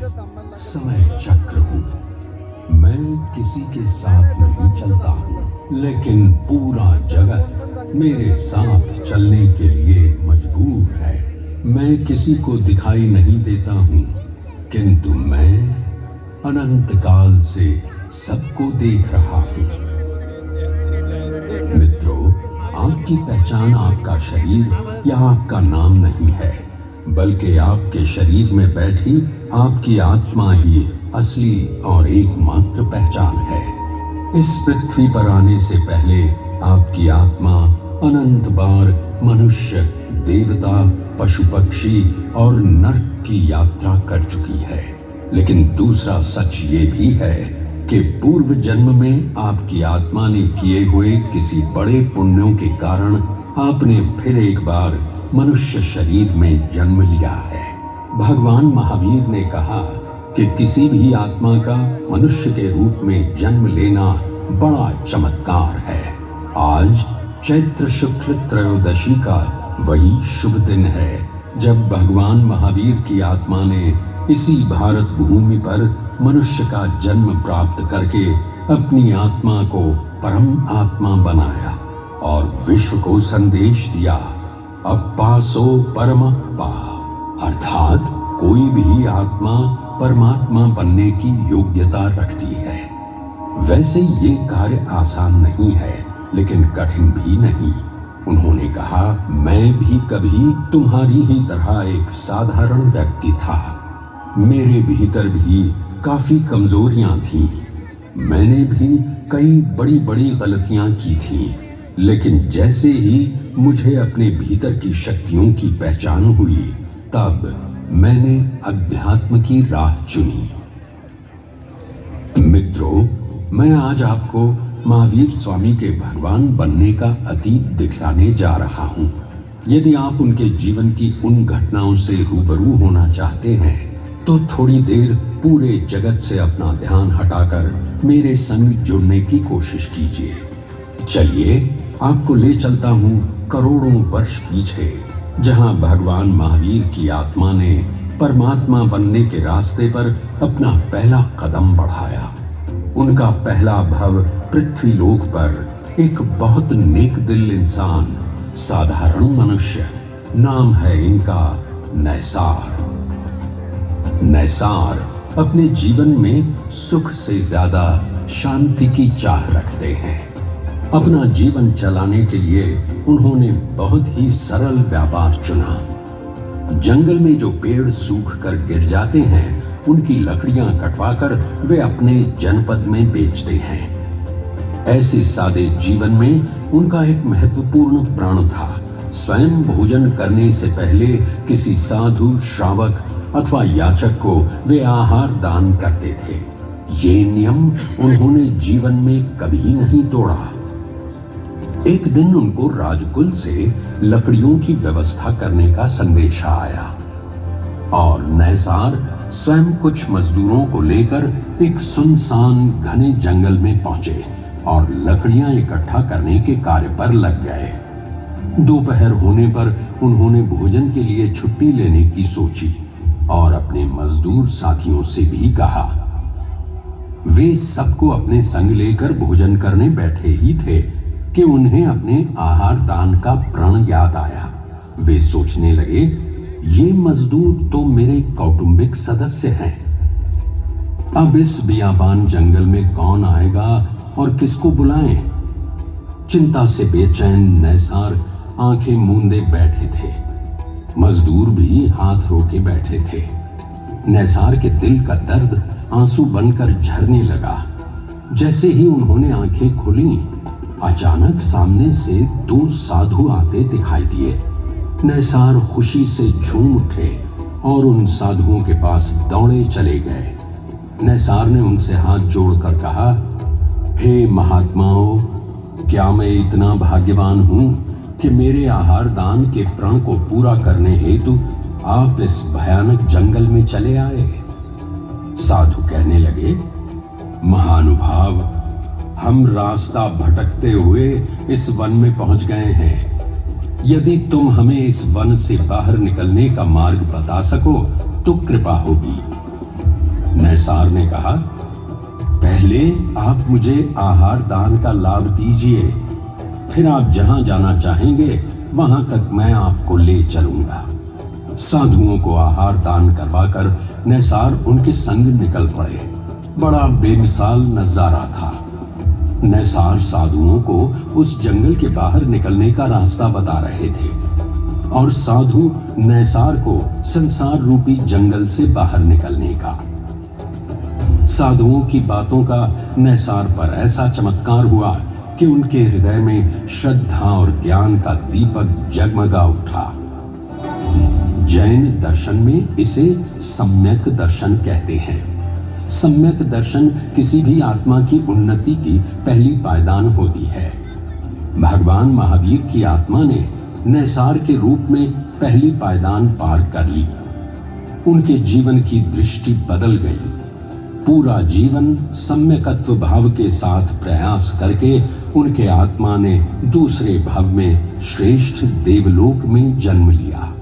समय चक्र हूँ। मैं किसी के साथ नहीं चलता हूँ, लेकिन पूरा जगत मेरे साथ चलने के लिए मजबूर है। मैं किसी को दिखाई नहीं देता हूँ, किंतु मैं अनंत काल से सबको देख रहा हूँ। मित्रों, आपकी पहचान आपका शरीर या आपका नाम नहीं है, बल्कि आपके शरीर में बैठी आपकी आत्मा ही असली और एकमात्र पहचान है। इस पृथ्वी पर आने से पहले आपकी आत्मा अनंत बार मनुष्य, देवता, पशु पक्षी और नरक की यात्रा कर चुकी है। लेकिन दूसरा सच ये भी है कि पूर्व जन्म में आपकी आत्मा ने किए हुए किसी बड़े पुण्यों के कारण आपने फिर एक बार मनुष्य शरीर में जन्म लिया है। भगवान महावीर ने कहा कि किसी भी आत्मा का मनुष्य के रूप में जन्म लेना बड़ा चमत्कार है। आज चैत्र शुक्ल त्रयोदशी का वही शुभ दिन है जब भगवान महावीर की आत्मा ने इसी भारत भूमि पर मनुष्य का जन्म प्राप्त करके अपनी आत्मा को परम आत्मा बनाया और विश्व को संदेश दिया, अप्पा सो परमप्पा, अर्थात कोई भी आत्मा परमात्मा बनने की योग्यता रखती है। वैसे ये कार्य आसान नहीं है, लेकिन कठिन भी नहीं। उन्होंने कहा, मैं भी कभी तुम्हारी ही तरह एक साधारण व्यक्ति था। मेरे भीतर भी काफी कमजोरियां थीं। मैंने भी कई बड़ी बड़ी गलतियां की थीं, लेकिन जैसे ही मुझे अपने भीतर की शक्तियों की पहचान हुई, तब मैंने अध्यात्म की राह चुनी। मित्रों, मैं आज आपको महावीर स्वामी के भगवान बनने का अतीत दिखलाने जा रहा हूँ। यदि आप उनके जीवन की उन घटनाओं से रूबरू होना चाहते हैं, तो थोड़ी देर पूरे जगत से अपना ध्यान हटाकर मेरे संग जुड़ने की कोशिश कीजिए। चलिए, आपको ले चलता हूँ करोड़ों वर्ष पीछे, जहाँ भगवान महावीर की आत्मा ने परमात्मा बनने के रास्ते पर अपना पहला कदम बढ़ाया। उनका पहला भव पृथ्वी लोक पर एक बहुत नेक दिल इंसान, साधारण मनुष्य, नाम है इनका नैसार। नैसार अपने जीवन में सुख से ज्यादा शांति की चाह रखते हैं। अपना जीवन चलाने के लिए उन्होंने बहुत ही सरल व्यापार चुना। जंगल में जो पेड़ सूख कर गिर जाते हैं, उनकी लकड़ियां कटवाकर वे अपने जनपद में बेचते हैं। ऐसे सादे जीवन में उनका एक महत्वपूर्ण प्रण था। स्वयं भोजन करने से पहले किसी साधु, श्रावक अथवा याचक को वे आहार दान करते थे। ये नियम उन्होंने जीवन में कभी नहीं तोड़ा। एक दिन उनको राजकुल से लकड़ियों की व्यवस्था करने का संदेशा आया और नैसार स्वयं कुछ मजदूरों को लेकर एक सुनसान घने जंगल में पहुंचे और लकड़ियां इकट्ठा करने के कार्य पर लग गए। दोपहर होने पर उन्होंने भोजन के लिए छुट्टी लेने की सोची और अपने मजदूर साथियों से भी कहा। वे सबको अपने संग लेकर भोजन करने बैठे ही थे कि उन्हें अपने आहार दान का प्रण याद आया। वे सोचने लगे, ये मजदूर तो मेरे कौटुंबिक सदस्य हैं। अब इस बियाबान जंगल में कौन आएगा और किसको बुलाएं? चिंता से बेचैन नैसार आंखें मूंदे बैठे थे। मजदूर भी हाथ रोके बैठे थे। नैसार के दिल का दर्द आंसू बनकर झरने लगा। जैसे ही उन्होंने आंखें खोली, अचानक सामने से दो साधु आते दिखाई दिए। नैसार खुशी से झूम उठे और उन साधुओं के पास दौड़े चले गए। नैसार ने उनसे हाथ जोड़कर कहा, हे महात्माओं, क्या मैं इतना भाग्यवान हूं कि मेरे आहार दान के प्रण को पूरा करने हेतु आप इस भयानक जंगल में चले आए? साधु कहने लगे, महानुभाव, हम रास्ता भटकते हुए इस वन में पहुंच गए हैं। यदि तुम हमें इस वन से बाहर निकलने का मार्ग बता सको तो कृपा होगी। नैसार ने कहा, पहले आप मुझे आहार दान का लाभ दीजिए, फिर आप जहां जाना चाहेंगे वहां तक मैं आपको ले चलूंगा। साधुओं को आहार दान करवाकर नैसार उनके संग निकल पड़े। बड़ा बेमिसाल नजारा था। नैसार साधुओं को उस जंगल के बाहर निकलने का रास्ता बता रहे थे और साधु नैसार को संसार रूपी जंगल से बाहर निकलने का। साधुओं की बातों का नैसार पर ऐसा चमत्कार हुआ कि उनके हृदय में श्रद्धा और ज्ञान का दीपक जगमगा उठा। जैन दर्शन में इसे सम्यक दर्शन कहते हैं। सम्यक दर्शन किसी भी आत्मा की उन्नति की पहली पायदान होती है। भगवान महावीर की आत्मा ने नैसार के रूप में पहली पायदान पार कर ली। उनके जीवन की दृष्टि बदल गई। पूरा जीवन सम्यकत्व भाव के साथ प्रयास करके उनके आत्मा ने दूसरे भाव में श्रेष्ठ देवलोक में जन्म लिया।